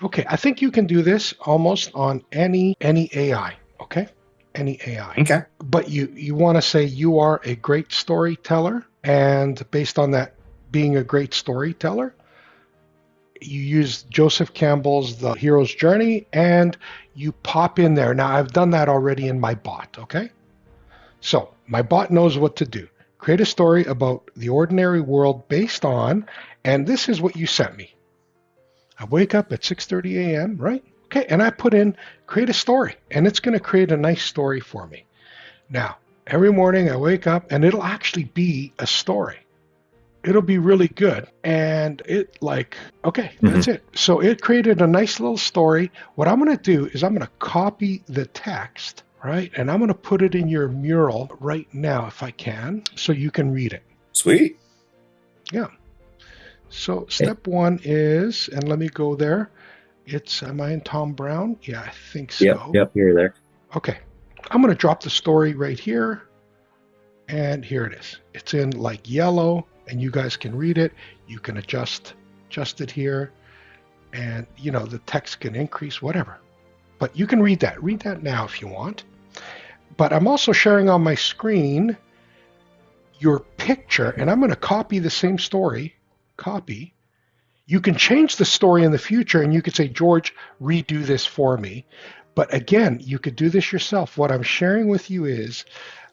Okay, I think you can do this almost on any AI. Okay, any AI. Okay. But you want to say you are a great storyteller, and based on that being a great storyteller, you use Joseph Campbell's The Hero's Journey, and you pop in there. Now I've done that already in my bot. Okay, so my bot knows what to do. Create a story about the ordinary world based on, and this is what you sent me. I wake up at 6:30 a.m., right? Okay, and I put in create a story, and it's going to create a nice story for me. Now, every morning I wake up and it'll actually be a story. It'll be really good. And okay, that's Hmm. it. So it created a nice little story. What I'm going to do is I'm going to copy the text, right? And I'm going to put it in your mural right now if I can, so you can read it. Sweet. Yeah. So step one is, and let me go there. Am I in Tom Brown? Yeah, I think Yep. so. Yep. You're there. Okay. I'm going to drop the story right here. And here it is. It's in like yellow, and you guys can read it. You can adjust it here. And, the text can increase, whatever. But you can read that. Read that now if you want. But I'm also sharing on my screen your picture, and I'm going to copy the same story. Copy. You can change the story in the future, and you could say, George, redo this for me. But again, you could do this yourself. What I'm sharing with you is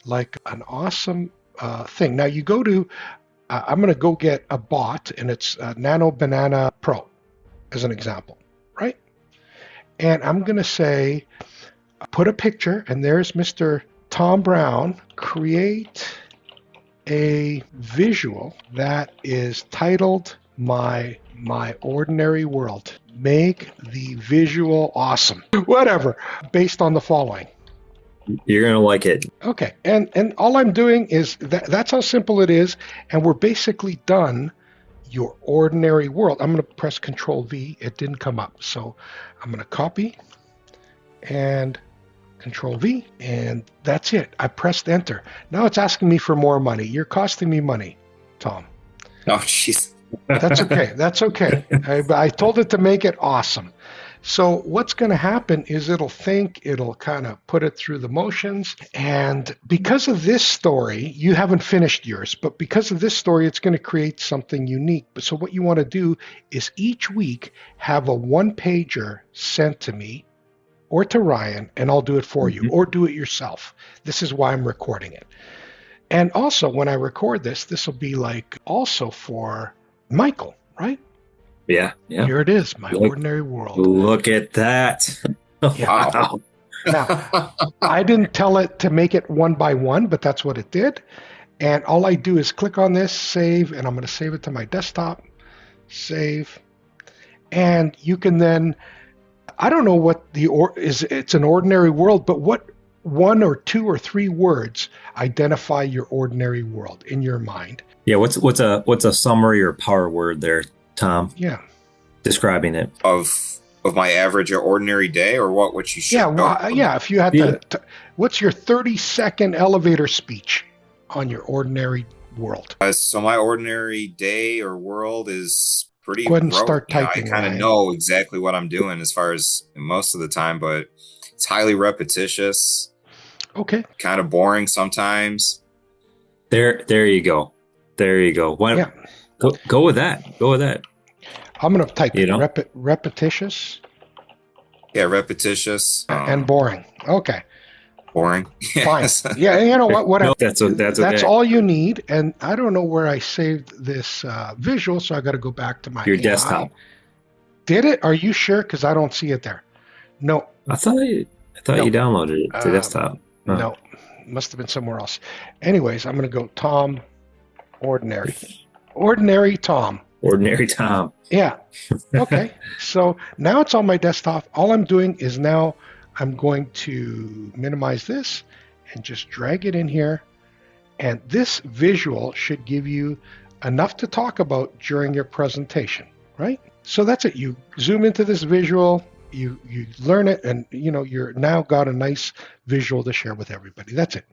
like an awesome thing. Now you go to, I'm going to go get a bot, and it's Nano Banana Pro, as an example, right? And I'm going to say, put a picture, and there's Mr. Tom Brown. Create a visual that is titled my ordinary world. Make the visual awesome. Whatever, based on the following. You're gonna like it. Okay, and all I'm doing is that's how simple it is, and we're basically done your ordinary world. I'm going to press Control V. It didn't come up, so I'm going to copy and Control V, and that's it. I pressed Enter. Now it's asking me for more money. You're costing me money, Tom. Oh, jeez. That's okay. That's okay. I told it to make it awesome. So what's going to happen is it'll kind of put it through the motions. And because of this story, you haven't finished yours, but because of this story, it's going to create something unique. So what you want to do is each week have a one-pager sent to me or to Ryan, and I'll do it for you, or do it yourself. This is why I'm recording it. And also, when I record this will be like also for Michael, right? Yeah. Yeah. Here it is, my ordinary world. Look at that. Yeah. Wow. Now, I didn't tell it to make it one by one, but that's what it did. And all I do is click on this, save, and I'm going to save it to my desktop. Save. And you can then, I don't know what it's an ordinary world, but what one or two or three words identify your ordinary world in your mind? Yeah. What's a summary or power word there, Tom? Yeah. Describing it. Of my average or ordinary day, or what you should. Yeah, well, yeah. If you had what's your 30-second elevator speech on your ordinary world? So my ordinary day or world is pretty. Go ahead and start typing. I kind of know exactly what I'm doing as far as most of the time, but it's highly repetitious. Okay. Kind of boring sometimes. There you go. There you go. Yeah. Go with that. Go with that. I'm going to type repetitious. Yeah, repetitious. And boring. Okay. Boring. Fine. Yeah, you know what? Whatever. No, that's all you need. And I don't know where I saved this visual, so I got to go back to my your AI. desktop. Did it? Are you sure? Because I don't see it there. No. I thought you downloaded it to desktop. Huh. No, must have been somewhere else. Anyways, I'm going to go Tom Ordinary. Ordinary Tom. Ordinary Tom. Yeah. Okay. So now it's on my desktop. All I'm doing is now I'm going to minimize this and just drag it in here. And this visual should give you enough to talk about during your presentation, right? So that's it. You zoom into this visual, you learn it, and you're now got a nice visual to share with everybody. That's it.